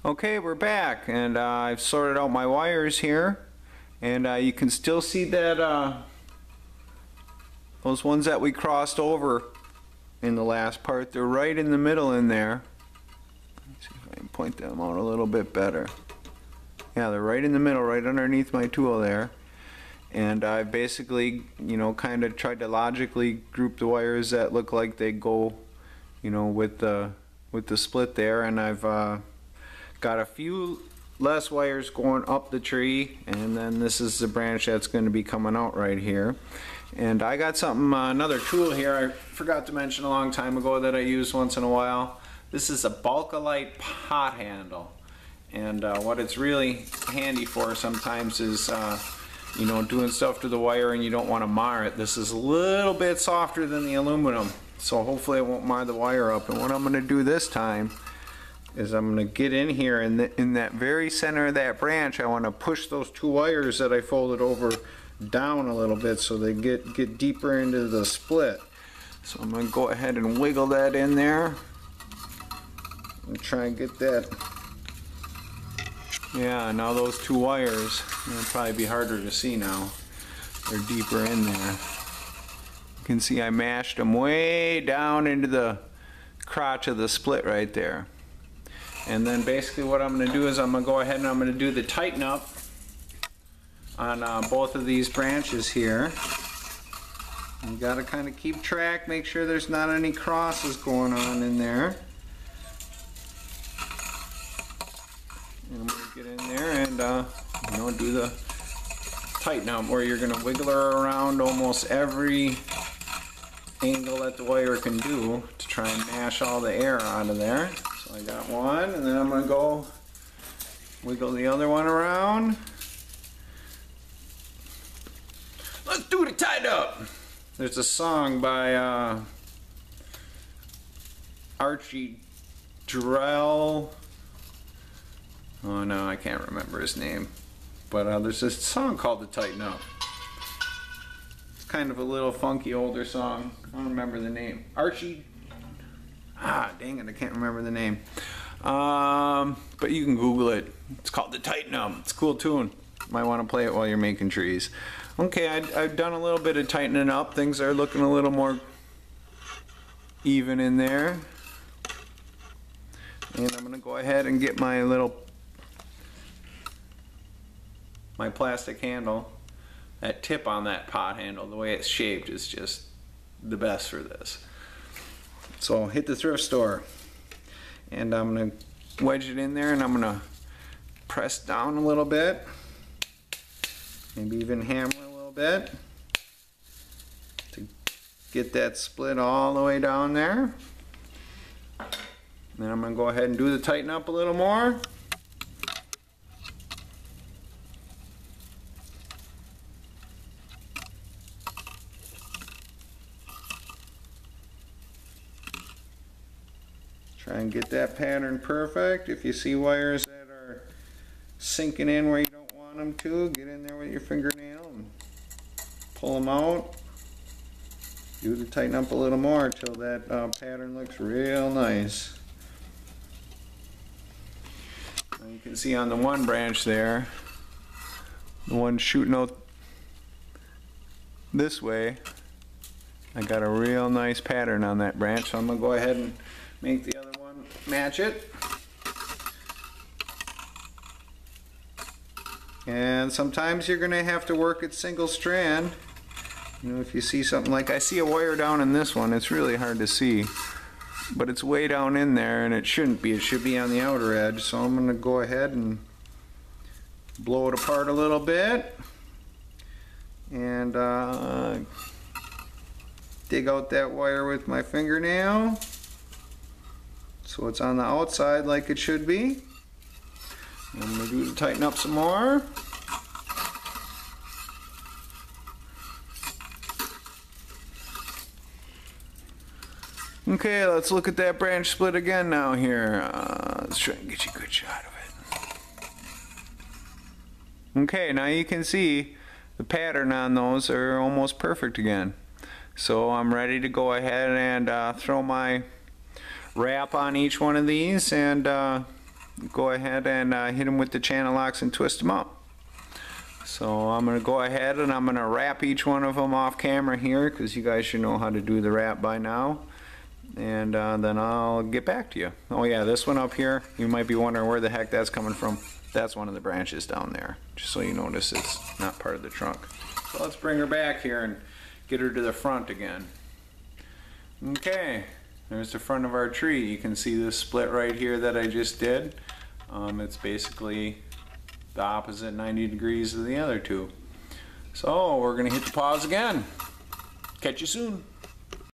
Okay, we're back, and I've sorted out my wires here, and you can still see that those ones that we crossed over in the last part, they're right in the middle in there. Let's see if I can point them out a little bit better. Yeah, they're right in the middle, right underneath my tool there. And I basically, kind of tried to logically group the wires that look like they go, with the split there, and I've got a few less wires going up the tree, and then this is the branch that's going to be coming out right here. And I got something, another tool here I forgot to mention a long time ago that I use once in a while. This is a Balkalite pot handle, and what it's really handy for sometimes is doing stuff to the wire and you don't want to mar it. This is a little bit softer than the aluminum, so hopefully it won't mar the wire up. And what I'm going to do this time is I'm going to get in here in that very center of that branch. I want to push those two wires that I folded over down a little bit so they get deeper into the split. So I'm going to go ahead and wiggle that in there and try and get that. Yeah, now those two wires, it'll probably be harder to see now. They're deeper in there. You can see I mashed them way down into the crotch of the split right there. And then basically what I'm going to do is I'm going to go ahead and I'm going to do the tighten up on both of these branches here. You got to kind of keep track, make sure there's not any crosses going on in there. And I'm going to get in there and do the tighten up, where you're going to wiggle her around almost every angle that the wire can do to try and mash all the air out of there. So I got one, and then I'm going to go wiggle the other one around. Let's do the tighten up. There's a song by Archie Drell. Oh no, I can't remember his name. But there's this song called The Tighten Up. It's kind of a little funky older song. I don't remember the name. Archie. Dang it, I can't remember the name. But you can Google it. It's called The Tighten Up. It's a cool tune. Might want to play it while you're making trees. Okay, I've done a little bit of tightening up. Things are looking a little more even in there. And I'm going to go ahead and get my plastic handle. That tip on that pot handle, the way it's shaped, is just the best for this. So hit the thrift store, and I'm going to wedge it in there, and I'm going to press down a little bit, maybe even hammer a little bit to get that split all the way down there. Then I'm going to go ahead and do the tighten up a little more. Try and get that pattern perfect. If you see wires that are sinking in where you don't want them to, get in there with your fingernail and pull them out. Do the tighten up a little more until that pattern looks real nice. Now you can see on the one branch there, the one shooting out this way, I got a real nice pattern on that branch, so I'm going to go ahead and make the other one match it. And sometimes you're going to have to work at single strand. If you see something like, I see a wire down in this one, it's really hard to see, but it's way down in there, and it shouldn't be. It should be on the outer edge. So I'm going to go ahead and blow it apart a little bit and dig out that wire with my fingernail so it's on the outside like it should be. I'm going to do to tighten up some more. Okay, let's look at that branch split again now here. Let's try and get you a good shot of it. Okay, now you can see the pattern on those are almost perfect again. So I'm ready to go ahead and throw my wrap on each one of these and go ahead and hit them with the channel locks and twist them up. So I'm going to go ahead and I'm going to wrap each one of them off camera here, because you guys should know how to do the wrap by now. And then I'll get back to you. Oh yeah, this one up here, you might be wondering where the heck that's coming from. That's one of the branches down there, just so you notice it's not part of the trunk. So let's bring her back here and get her to the front again. Okay, there's the front of our tree. You can see this split right here that I just did. It's basically the opposite 90 degrees of the other two. So we're going to hit the pause again. Catch you soon.